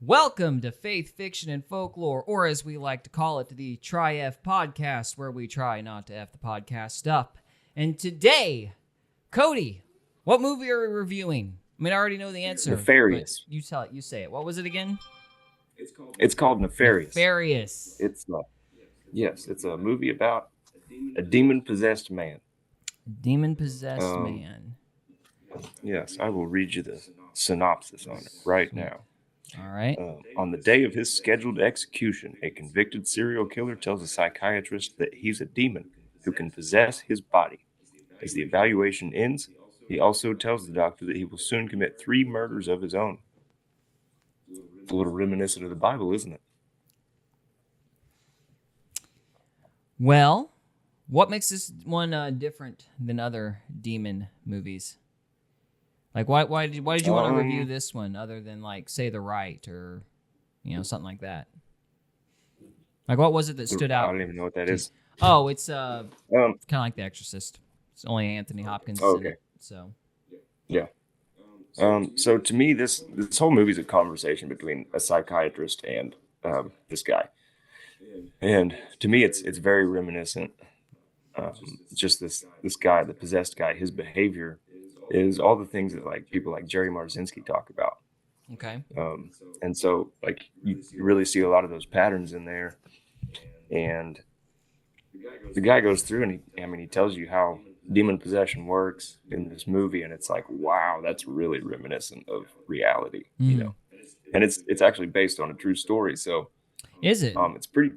Welcome to Faith, Fiction, and Folklore, or as we like to call it, the Try F Podcast, where we try not to F the podcast up. And today, Cody, what movie are we reviewing? I mean, I already know the answer. Nefarious. You tell it. You say it. What was it again? It's called Nefarious. Nefarious. It's a movie about a demon-possessed man. Demon-possessed man. Yes, I will read you the synopsis on it right now. All right. On the day of his scheduled execution, a convicted serial killer tells a psychiatrist that he's a demon who can possess his body. As the evaluation ends, he also tells the doctor that he will soon commit 3 murders of his own. It's a little reminiscent of the Bible, isn't it? Well, what makes this one different than other demon movies? Like, why did you want to review this one other than, like, say The Rite or, something like that? Like, what was it that stood out? I don't even know what that is. Oh, it's kind of like The Exorcist. It's only Anthony Hopkins in it, so. Yeah. So to me, this whole movie is a conversation between a psychiatrist and this guy. And to me, it's very reminiscent. Just this guy, the possessed guy, his behavior is all the things that like people like Jerry Marzinski talk about. Okay. And so like you really see a lot of those patterns in there. And the guy goes through and he tells you how demon possession works in this movie, and it's like, wow, that's really reminiscent of reality, And it's actually based on a true story. So is it? It's pretty.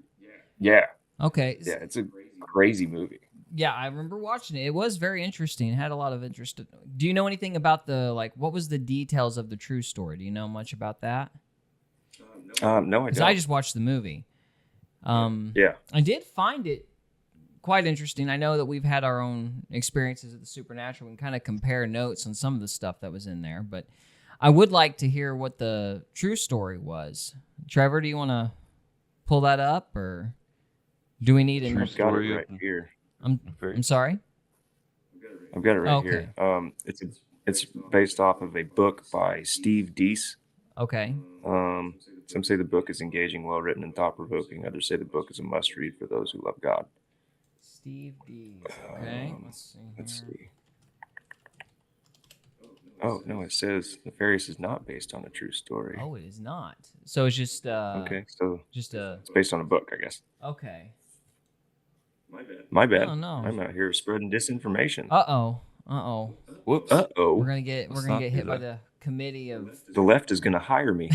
Yeah. Okay. Yeah, it's a crazy movie. Yeah, I remember watching it. It was very interesting. It had a lot of interest. Do you know anything about what was the details of the true story? Do you know much about that? No, I don't. Because I just watched the movie. Yeah. I did find it quite interesting. I know that we've had our own experiences of the supernatural and kind of compare notes on some of the stuff that was in there, but I would like to hear what the true story was. Trevor, do you want to pull that up, or do we need True story right here? I'm sorry? I've got it right here. It's based off of a book by Steve Deese. Okay. Some say the book is engaging, well-written, and thought-provoking. Others say the book is a must-read for those who love God. Steve Deese. Okay, Let's see. Oh, no, it says Nefarious is not based on a true story. Oh, it is not. So it's just... okay, so it's based on a book, I guess. Okay. My bad. Oh, no. I'm out here spreading disinformation. Uh-oh. Whoops. Uh-oh. We're gonna get hit by the committee of... The left is gonna hire me.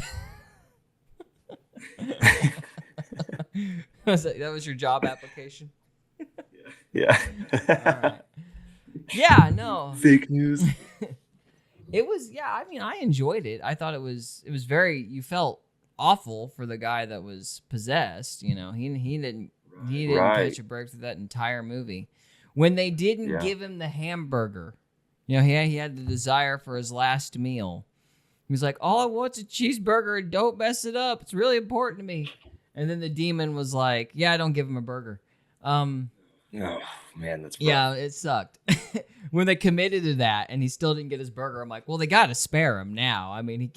That was your job application? Yeah. All right. Yeah, no. Fake news. It was, I mean, I enjoyed it. I thought it was very, you felt awful for the guy that was possessed, He didn't catch a break through that entire movie. When they didn't give him the hamburger, he had the desire for his last meal. He was like, all I want's a cheeseburger and don't mess it up. It's really important to me. And then the demon was like, yeah, don't give him a burger. Oh, man, that's rough. Yeah, it sucked. When they committed to that and he still didn't get his burger, I'm like, well, they got to spare him now. I mean,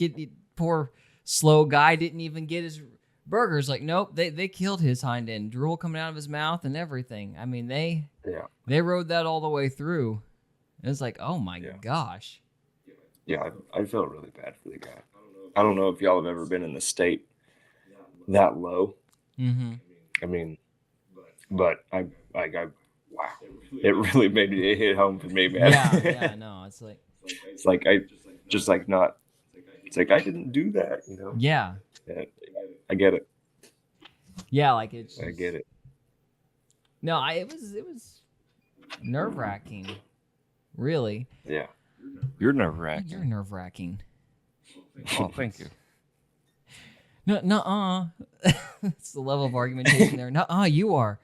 poor slow guy didn't even get his burgers. Like, nope, they killed his hind end, drool coming out of his mouth and everything. I mean, they rode that all the way through. It was like, oh my gosh. Yeah, I felt really bad for the guy. I don't know if y'all have ever been in the state that low. Mm-hmm. I mean, but I wow, it really made it hit home for me, man. Yeah, no, it's like I didn't do that, Yeah. I get it. Yeah, I get it. No, it was nerve-wracking. Really. Yeah. You're nerve-wracking. You're nerve-wracking. Oh, thank you. No, That's the level of argumentation there. No, you are.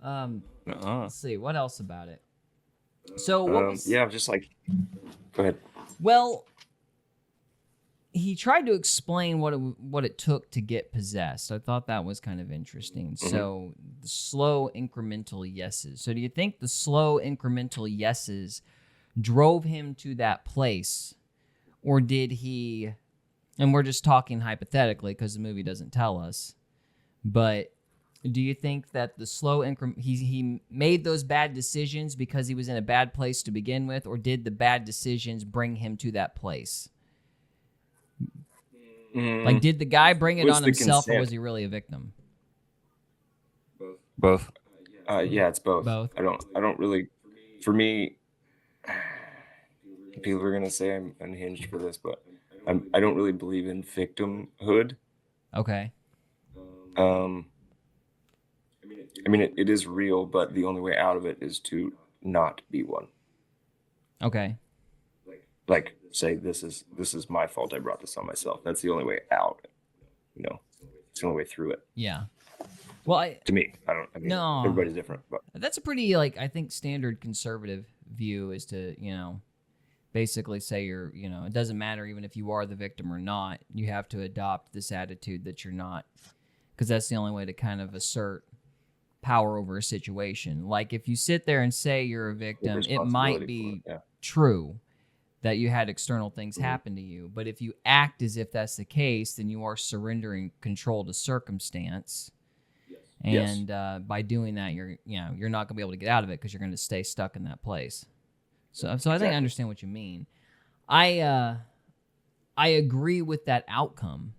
Let's see, what else about it? So what was... just like... Go ahead. Well, he tried to explain what it took to get possessed. I thought that was kind of interesting. Mm-hmm. So the slow incremental yeses. So do you think the slow incremental yeses drove him to that place, or did he? and we're just talking hypothetically because the movie doesn't tell us, but do you think that the slow increment, he made those bad decisions because he was in a bad place to begin with, or did the bad decisions bring him to that place? Like, did the guy bring it on himself, or was he really a victim? Both. Yeah, it's both. Both. I don't really. For me, people are gonna say I'm unhinged for this, but I don't really believe in victimhood. Okay. I mean, it is real, but the only way out of it is to not be one. Okay. Like, say this is my fault. I brought this on myself. That's the only way out. You know, it's the only way through it. Yeah. Well, to me, I mean, no, everybody's different, but that's a pretty, like, I think standard conservative view is to, basically say it doesn't matter even if you are the victim or not. You have to adopt this attitude that you're not, because that's the only way to kind of assert power over a situation. Like, if you sit there and say you're a victim, it might be true that you had external things happen to you. But if you act as if that's the case, then you are surrendering control to circumstance. And by doing that, you're not going to be able to get out of it because you're going to stay stuck in that place. So I think I understand what you mean. I agree with that outcome.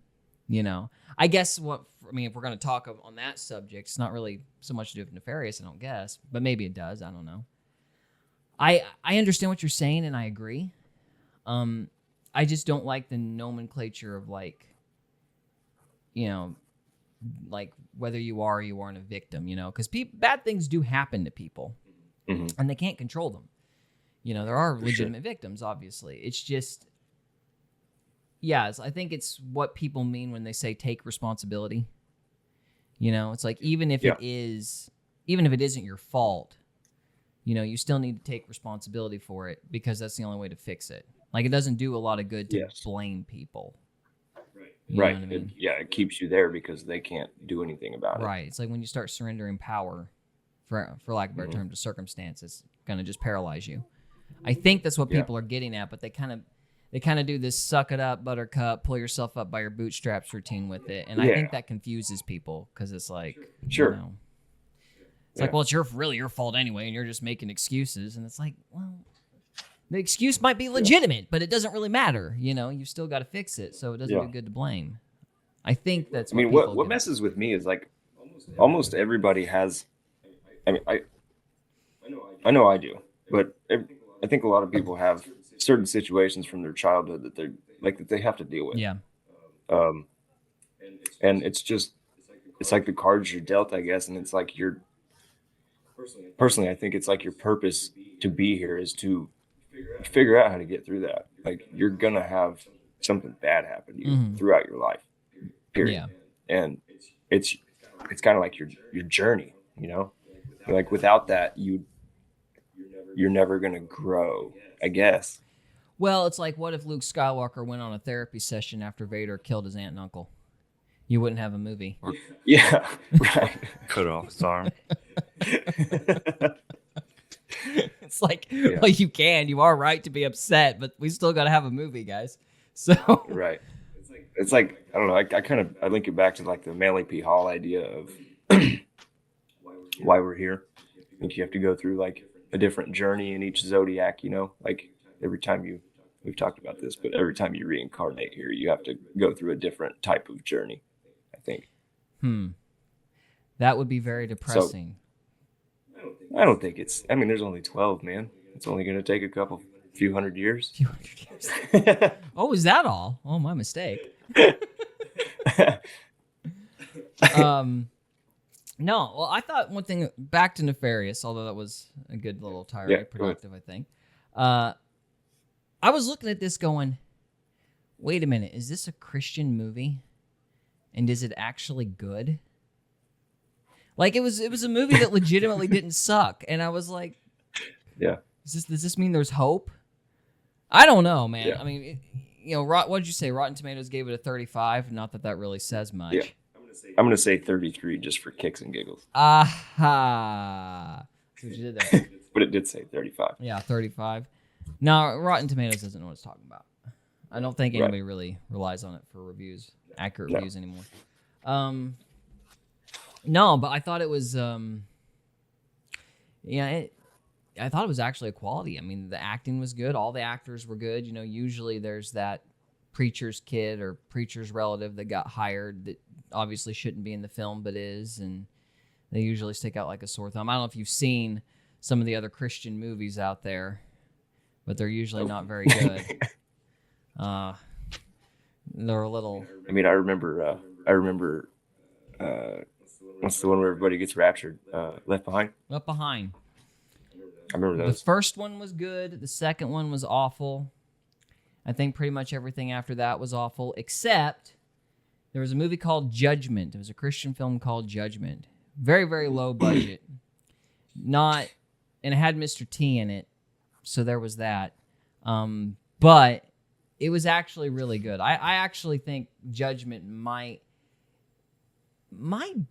I guess if we're going to talk on that subject, it's not really so much to do with Nefarious, I don't guess, but maybe it does. I don't know. I understand what you're saying, and I agree. I just don't like the nomenclature of like whether you are or you aren't a victim, because bad things do happen to people, and they can't control them. There are legitimate victims, obviously. It's just, I think it's what people mean when they say take responsibility. It's like even if it isn't your fault, you still need to take responsibility for it because that's the only way to fix it. Like, it doesn't do a lot of good to blame people. Right. I mean? It keeps you there because they can't do anything about it. Right. It's like when you start surrendering power, for lack of a better term, to circumstances, going to just paralyze you. I think that's what people are getting at, but they kind of do this suck it up, buttercup, pull yourself up by your bootstraps routine with it. And I think that confuses people because it's like, it's like, well, it's really your fault anyway, and you're just making excuses. And it's like, well, the excuse might be legitimate, but it doesn't really matter. You've still got to fix it, so it doesn't do good to blame. I think that's what messes with me is like almost everybody has. I mean, I know I do, but I think a lot of people have certain situations from their childhood that they have to deal with. Yeah. And it's like the cards you're dealt, I guess, and it's like personally, I think it's like your purpose to be here is to figure out how to get through that. Like, you're gonna have something bad happen to you throughout your life, period. Yeah. And it's kind of like your journey, like without that, you're never gonna grow, I guess. Well, it's like, what if Luke Skywalker went on a therapy session after Vader killed his aunt and uncle? You wouldn't have a movie. Yeah, right. Cut off his arm. It's like, well, you are right to be upset, but we still got to have a movie, guys. So right. It's like I don't know. I link it back to like the Manly P. Hall idea of why we're here. I think you have to go through like a different journey in each zodiac. Like every time we've talked about this, but every time you reincarnate here, you have to go through a different type of journey, I think. That would be very depressing. So, I don't think there's only 12, man. It's only going to take a few hundred years. Oh, is that all? Oh, my mistake. No, well, I thought one thing, back to Nefarious, although that was a good little tirade, productive, I think. I was looking at this going, wait a minute, is this a Christian movie? And is it actually good? Like, it was a movie that legitimately didn't suck. And I was like, does this mean there's hope? I don't know, man. Yeah. I mean, what did you say? Rotten Tomatoes gave it a 35. Not that really says much. Yeah. I'm gonna say 33 just for kicks and giggles. Aha! So you did that. But it did say 35. Yeah, 35. No, Rotten Tomatoes doesn't know what it's talking about. I don't think Right. anybody really relies on it for reviews, accurate No. reviews anymore. No, but I thought it was, I thought it was actually a quality. I mean, the acting was good. All the actors were good. You know, usually there's that preacher's kid or preacher's relative that got hired that obviously shouldn't be in the film but is, and they usually stick out like a sore thumb. I don't know if you've seen some of the other Christian movies out there, but they're usually not very good. They're a little. I mean, I remember. What's the one where everybody gets raptured? Left Behind. Left Behind. I remember The those. first one was good. The second one was awful. I think pretty much everything after that was awful, except there was a movie called Judgment. It was a Christian film called Judgment. Very, very low budget. And it had Mr. T in it, so there was that. But it was actually really good. I actually think Judgment might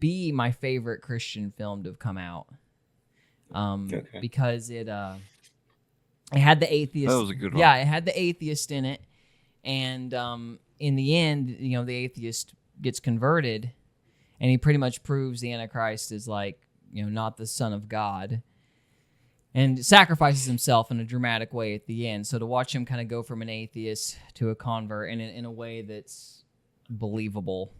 be my favorite Christian film to have come out. Because it had the atheist. That was a good one. Yeah, it had the atheist in it, and in the end, you know, the atheist gets converted, and he pretty much proves the Antichrist is like, you know, not the Son of God, and sacrifices himself in a dramatic way at the end. So to watch him kind of go from an atheist to a convert in a way that's believable,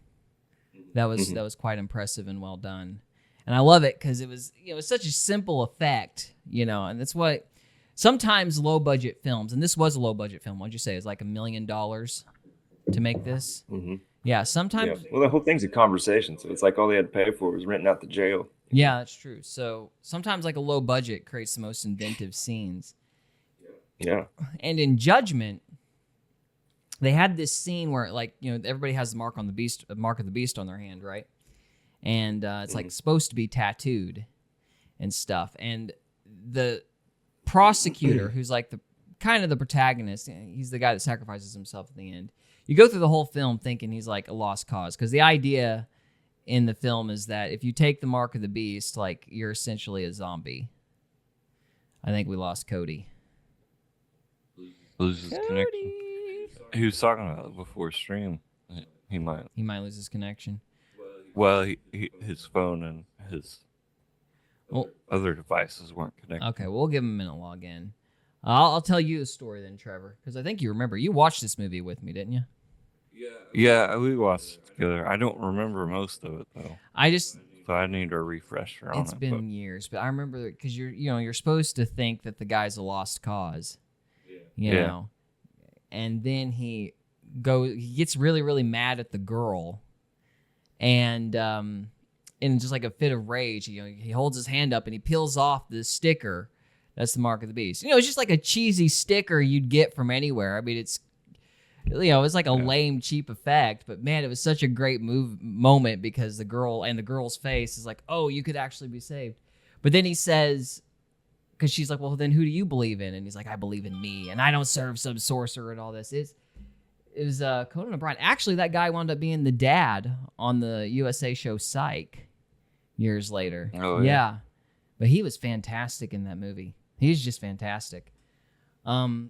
that was quite impressive and well done. And I love it because it was, you know, it's such a simple effect, you know, and that's what sometimes low budget films, and this was a low budget film. What'd you say? It's like $1 million to make this. Mm-hmm. Yeah, sometimes. Yeah. Well, the whole thing's a conversation, so it's like all they had to pay for was renting out the jail. Yeah, that's true. So sometimes like a low budget creates the most inventive scenes. Yeah. And in Judgment, they had this scene where, like, you know, everybody has the mark of the beast on their hand, right? And it's like supposed to be tattooed and stuff. And the prosecutor, who's like the kind of the protagonist, he's the guy that sacrifices himself at the end. You go through the whole film thinking he's like a lost cause, because the idea in the film is that if you take the mark of the beast, like, you're essentially a zombie. I think we lost Cody. Loses connection. He was talking about it before stream. He might lose his connection. Well, his phone and his other devices weren't connected. Okay, we'll give him a minute to log in. I'll tell you the story then, Trevor, because I think you remember. You watched this movie with me, didn't you? Yeah, we watched it together. I don't remember most of it though. So I need a refresher on it. It's been years, but I remember because you're supposed to think that the guy's a lost cause. You know, and then he gets really, really mad at the girl. And in just like a fit of rage, you know, he holds his hand up and he peels off the sticker. That's the mark of the beast. You know, it's just like a cheesy sticker you'd get from anywhere. I mean, it's, you know, it's like a lame, cheap effect. But man, it was such a great moment because the girl's face is like, oh, you could actually be saved. But then he says, because she's like, well, then who do you believe in? And he's like, I believe in me, and I don't serve some sorcerer and all this. It was Conan O'Brien. Actually, that guy wound up being the dad on the USA show Psych years later. Oh, yeah. But he was fantastic in that movie. He's just fantastic. That's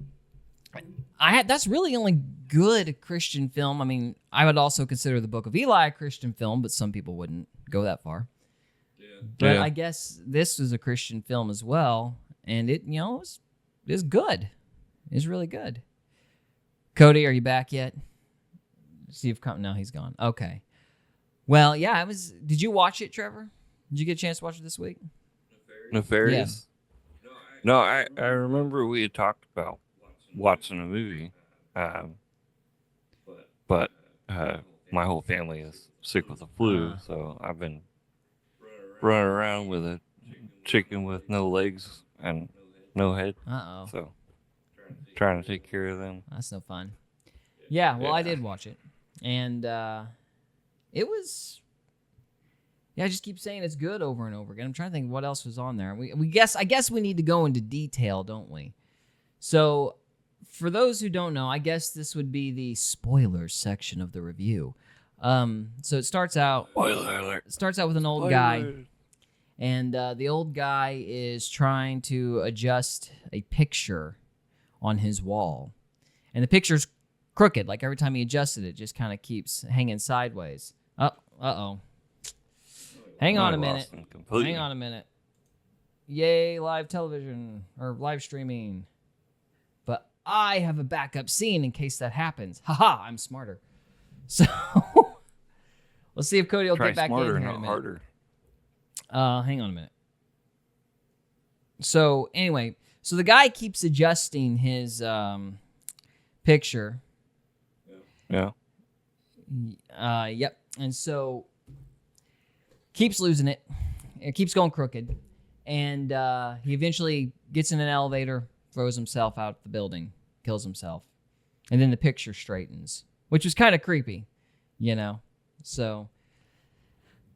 really the only good Christian film. I mean, I would also consider The Book of Eli a Christian film, but some people wouldn't go that far. But I guess this was a Christian film as well, and it, you know, it was good. It was really good. Cody, are you back yet? See if no, he's gone. Okay. Well, yeah, it was. Did you watch it, Trevor? Did you get a chance to watch it this week? Nefarious? Yeah. No, I remember we had talked about watching a movie, but my whole family is sick with the flu, so I've been running around with a chicken with no legs and no head. Uh-oh. So trying to take care of them. That's no fun. Yeah, well, I did watch it, and it was. Yeah, I just keep saying it's good over and over again. I'm trying to think what else was on there. I guess we need to go into detail, don't we? So, for those who don't know, I guess this would be the spoilers section of the review. So it starts out. Spoiler alert. It starts out with an old guy, and the old guy is trying to adjust a picture on his wall, and the picture's crooked. Like every time he adjusted it, just kind of keeps hanging sideways. Uh-oh. Hang on a minute. Hang on a minute. Yay, live television or live streaming. But I have a backup scene in case that happens. Haha, I'm smarter. So let's see if Cody will get back in here in a minute. Harder. Hang on a minute. So anyway, so the guy keeps adjusting his picture. Yeah. Yep. And so keeps losing it. It keeps going crooked. And he eventually gets in an elevator, throws himself out the building, kills himself. And then the picture straightens, which was kind of creepy, you know? So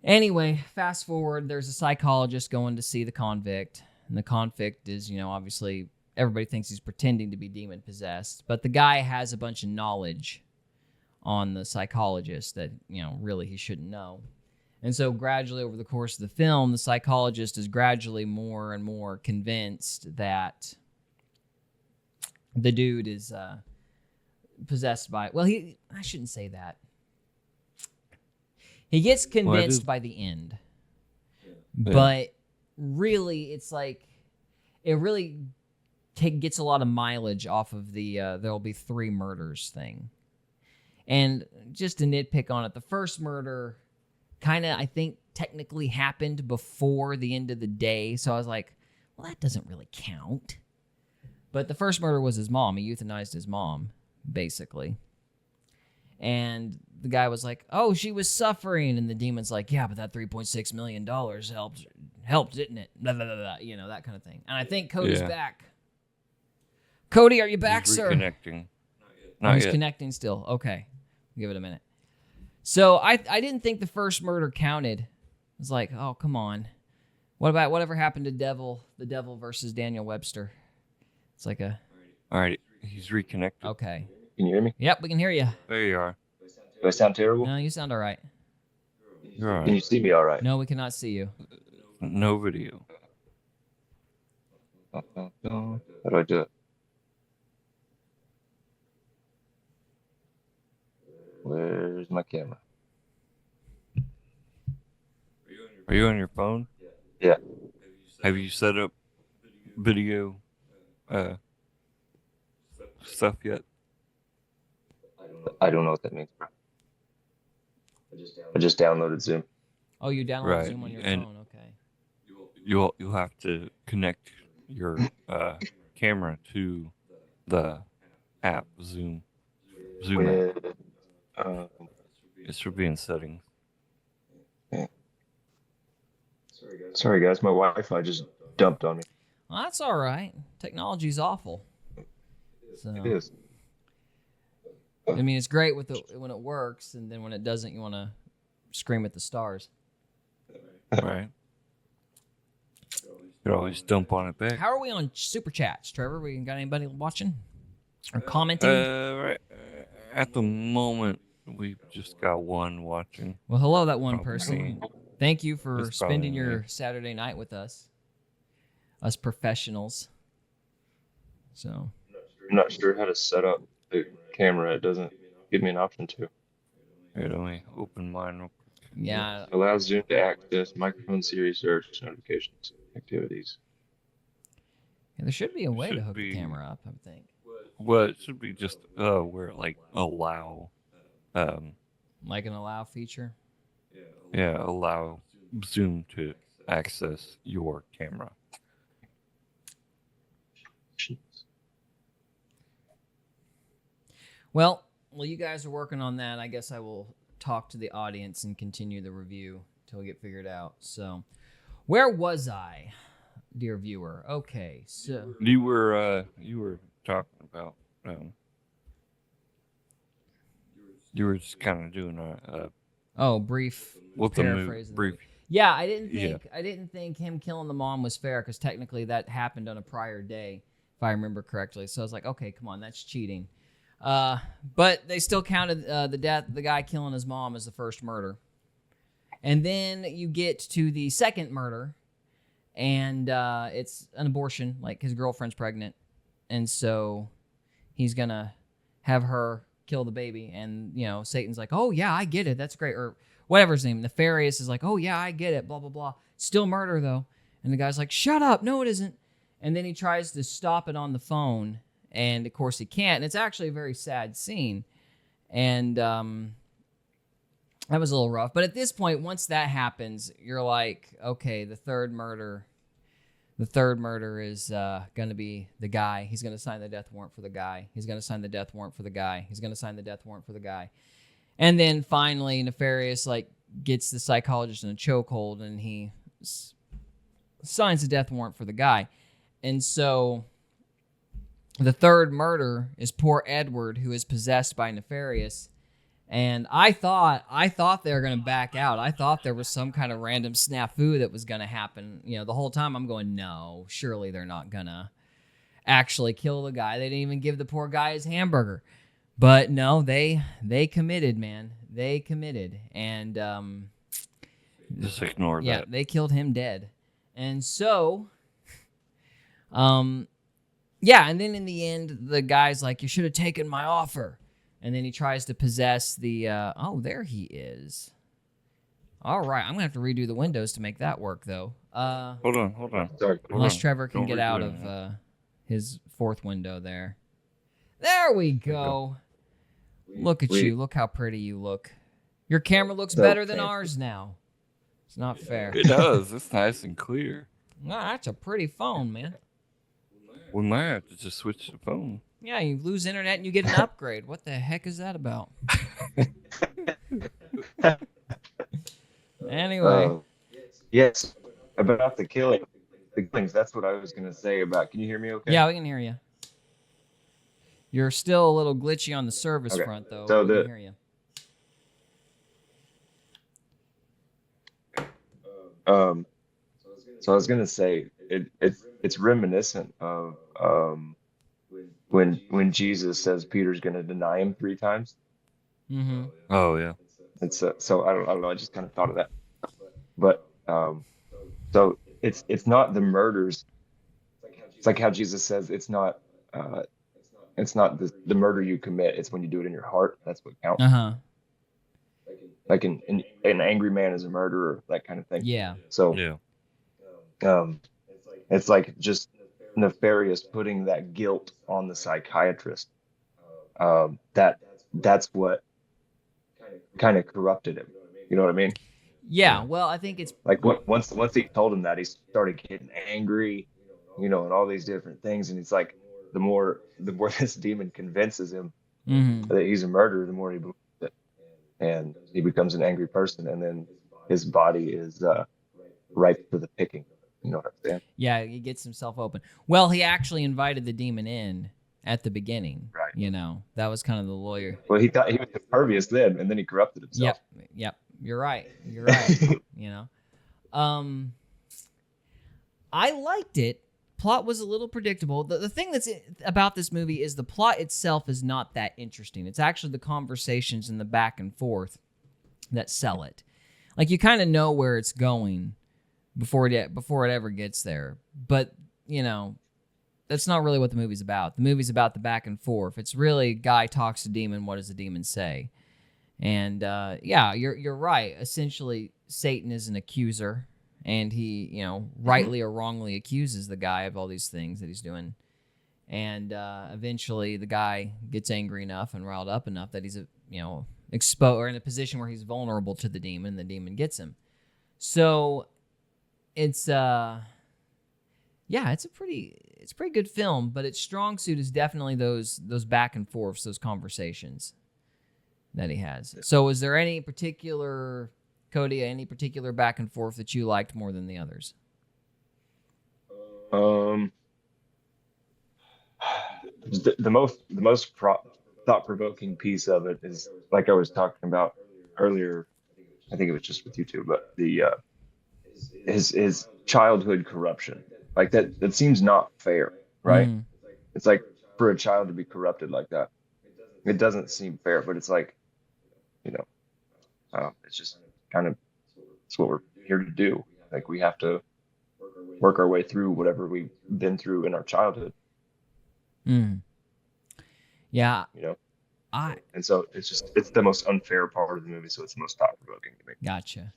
anyway, fast forward, there's a psychologist going to see the convict. And the convict is, you know, obviously everybody thinks he's pretending to be demon possessed. But the guy has a bunch of knowledge on the psychologist that, you know, really he shouldn't know. And so gradually over the course of the film, the psychologist is gradually more and more convinced that the dude is possessed by... Well, I shouldn't say that. He gets convinced by the end. Yeah. But really, it's like... It really gets a lot of mileage off of the there'll be 3 murders thing. And just to nitpick on it, the first murder kind of, I think, technically happened before the end of the day. So I was like, well, that doesn't really count. But the first murder was his mom. He euthanized his mom, basically. And the guy was like, oh, she was suffering. And the demon's like, yeah, but that $3.6 million helped, didn't it? Blah, blah, blah, blah. You know, that kind of thing. And I think Cody's back. Cody, are you back, sir? Reconnecting. He's connecting still. Okay. Give it a minute. So I didn't think the first murder counted. I was like, oh, come on. What about whatever happened to the devil versus Daniel Webster? It's like a... All right. He's reconnected. Okay. Can you hear me? Yep, we can hear you. There you are. Do I sound terrible? No, you sound all right. You're all right. Can you see me all right? No, we cannot see you. No video. How do I do it? Where's my camera? Are you on your phone? Yeah. Have you set up video stuff yet? I don't know what that means, bro. I just downloaded Zoom. Oh, you downloaded Zoom on your phone. Okay. You'll have to connect your camera to the app Zoom. Zoom app. It should be in settings. Yeah. Sorry, guys. My Wi-Fi just dumped on me. Well, that's all right. Technology's awful. So, it is. I mean, it's great when it works, and then when it doesn't, you want to scream at the stars. Right. You could always dump on it back. How are we on Super Chats, Trevor? We got anybody watching or commenting? Right. At the moment, we've just got one watching. Well, hello, that one Probably person. me. Thank you for It's spending probably your me. Saturday night with us professionals. So, I'm not sure how to set up the camera. It doesn't give me an option to. Wait, let me open mine real quick. yeah. It allows Zoom to access microphone, Siri search, notifications, activities. There should be a way to Should hook the be. camera up, I think. Well, it should be just where like allow, Like an allow feature. allow Zoom to access your camera. Well, while you guys are working on that, I guess I will talk to the audience and continue the review till we get figured out. So, where was I, dear viewer? Okay, so You were talking about you were just kind of doing a brief what the paraphrase. brief. Yeah, I didn't think him killing the mom was fair because technically that happened on a prior day, if I remember correctly. So I was like, okay, come on, that's cheating. But they still counted the guy killing his mom as the first murder. And then you get to the second murder, and it's an abortion, like his girlfriend's pregnant. And so he's going to have her kill the baby. And, Satan's like, oh, yeah, I get it. That's great. Or whatever his name. Nefarious is like, oh, yeah, I get it. Blah, blah, blah. Still murder, though. And the guy's like, shut up. No, it isn't. And then he tries to stop it on the phone. And, of course, he can't. And it's actually a very sad scene. And that was a little rough. But at this point, once that happens, you're like, okay, the third murder is going to be the guy. He's going to sign the death warrant for the guy. He's going to sign the death warrant for the guy. He's going to sign the death warrant for the guy. And then finally, Nefarious gets the psychologist in a chokehold, and he signs the death warrant for the guy. And so the third murder is poor Edward, who is possessed by Nefarious. And I thought they were going to back out. I thought there was some kind of random snafu that was going to happen. The whole time I'm going, no, surely they're not going to actually kill the guy. They didn't even give the poor guy his hamburger. But no, they committed, man. They committed. And just ignore that. Yeah, they killed him dead. And so and then in the end, the guy's like, you should have taken my offer. And then he tries to possess the, there he is. All right, I'm going to have to redo the windows to make that work, though. Hold on. Sorry. Unless Trevor can get out of his fourth window there. There we go. Look at you. Look how pretty you look. Your camera looks better than ours now. It's not fair. It does. It's nice and clear. No, that's a pretty phone, man. We might have to just switch the phone. Yeah, you lose internet and you get an upgrade. What the heck is that about? Anyway. Yes, about the killings. That's what I was going to say about. Can you hear me okay? Yeah, we can hear you. You're still a little glitchy on the service front, though. So we can hear you. So I was going to say it's reminiscent of when Jesus says Peter's going to deny him 3 times. Mm-hmm. Oh yeah. It's so I don't know. I just kind of thought of that. But so it's not the murders. It's like how Jesus says it's not the murder you commit. It's when you do it in your heart. That's what counts. Uh-huh. Like an angry man is a murderer, that kind of thing. Yeah. So yeah. It's like just Nefarious putting that guilt on the psychiatrist. That's what kind of corrupted him. You know what I mean? Yeah. Well, I think it's like once he told him that, he started getting angry, and all these different things. And it's like the more this demon convinces him that he's a murderer, the more he believes it, and he becomes an angry person. And then his body is ripe for the picking. You know what I'm saying? Yeah, he gets himself open. Well, he actually invited the demon in at the beginning. Right. That was kind of the lawyer. Well, he thought he was impervious then, and then he corrupted himself. Yep. You're right. I liked it. Plot was a little predictable. The thing that's about this movie is the plot itself is not that interesting. It's actually the conversations and the back and forth that sell it. Like, you kind of know where it's going before it ever gets there. But, that's not really what the movie's about. The movie's about the back and forth. It's really guy talks to demon, what does the demon say? And you're right. Essentially, Satan is an accuser, and he, rightly or wrongly accuses the guy of all these things that he's doing. And eventually the guy gets angry enough and riled up enough that he's exposed or in a position where he's vulnerable to the demon, and the demon gets him. So it's a pretty good film, but its strong suit is definitely those back and forths, those conversations that he has. So is there any particular back and forth that you liked more than the others? The most thought-provoking piece of it is, like I was talking about earlier, I think it was just with you two, but the his childhood corruption. Like that seems not fair, right? It's like for a child to be corrupted like that. It doesn't seem fair, but it's like, it's just kind of, it's what we're here to do. Like, we have to work our way through whatever we've been through in our childhood. Yeah. And so it's the most unfair part of the movie, so it's the most thought-provoking to me. Gotcha.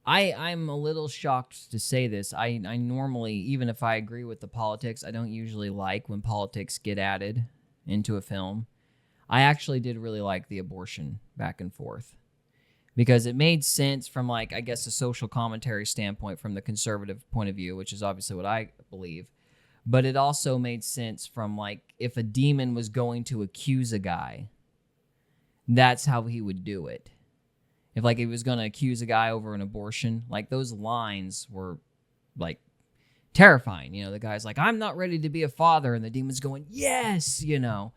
I'm a little shocked to say this. I normally, even if I agree with the politics, I don't usually like when politics get added into a film. I actually did really like the abortion back and forth because it made sense from, like, I guess, a social commentary standpoint from the conservative point of view, which is obviously what I believe. But it also made sense from, like, if a demon was going to accuse a guy, that's how he would do it. If, like, he was going to accuse a guy over an abortion, like, those lines were, like, terrifying. You know, the guy's like, I'm not ready to be a father, and the demon's going, yes, you know.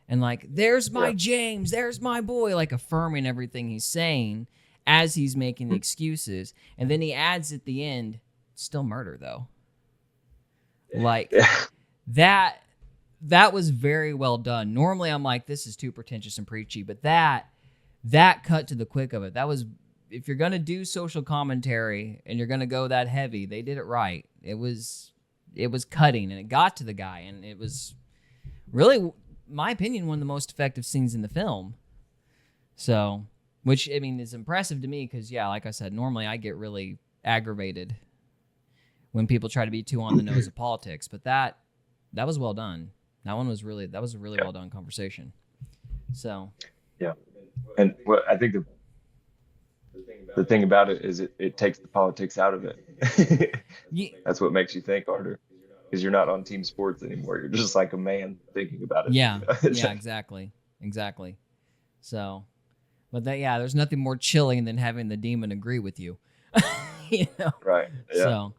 And, like, there's my James, there's my boy, like, affirming everything he's saying as he's making the excuses. And then he adds at the end, still murder, though. Like, that was very well done. Normally, I'm like, this is too pretentious and preachy, but that cut to the quick of it. That was, if you're going to do social commentary and you're going to go that heavy, they did it right. It was cutting, and it got to the guy, and it was really, my opinion, one of the most effective scenes in the film. So, which, I mean, is impressive to me because, yeah, like I said, normally I get really aggravated when people try to be too on the nose of politics, but that was well done. That was a really well done conversation. So, yeah. And what I think the thing about it is it takes the politics out of it. That's what makes you think harder, because you're not on team sports anymore. You're just like a man thinking about it. Yeah, yeah, exactly. So, but there's nothing more chilling than having the demon agree with you. You know? Right. Yeah. So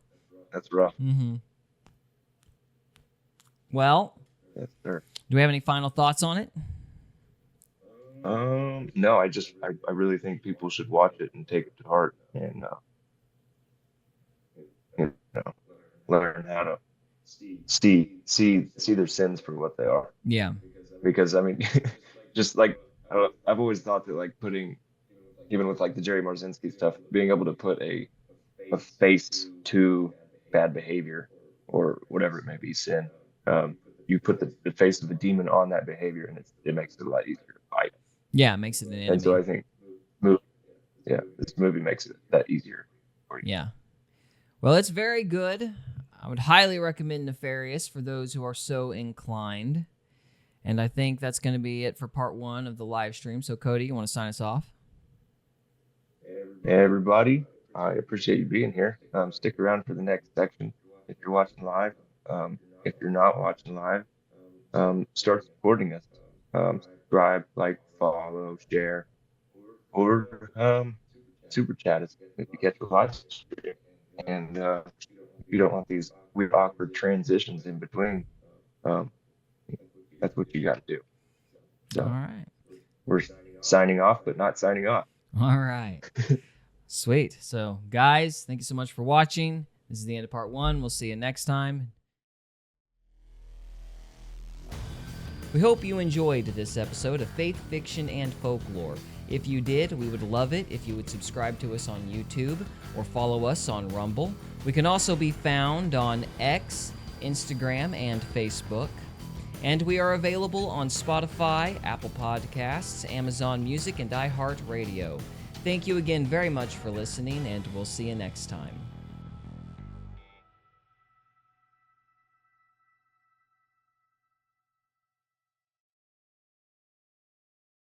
that's rough. Mm-hmm. Well, yes, sir. Do we have any final thoughts on it? No, I really think people should watch it and take it to heart and learn how to see their sins for what they are. Yeah. Because I mean, just like I've always thought that, like, putting, even with like the Jerry Marzinski stuff, being able to put a face to bad behavior or whatever it may be, sin. You put the face of a demon on that behavior, and it makes it a lot easier to fight. Yeah, it makes it an enemy. And so I think, this movie makes it that easier for you. Yeah. Well, it's very good. I would highly recommend Nefarious for those who are so inclined. And I think that's going to be it for part 1 of the live stream. So, Cody, you want to sign us off? Hey, everybody. I appreciate you being here. Stick around for the next section if you're watching live. If you're not watching live, start supporting us. Subscribe, like, follow, share, or super chat us if you catch a live stream. And you don't want these weird, awkward transitions in between. That's what you got to do. So, all right. We're signing off, but not signing off. All right. Sweet. So, guys, thank you so much for watching. This is the end of part 1. We'll see you next time. We hope you enjoyed this episode of Faith, Fiction, and Folklore. If you did, we would love it if you would subscribe to us on YouTube or follow us on Rumble. We can also be found on X, Instagram, and Facebook. And we are available on Spotify, Apple Podcasts, Amazon Music, and iHeartRadio. Thank you again very much for listening, and we'll see you next time.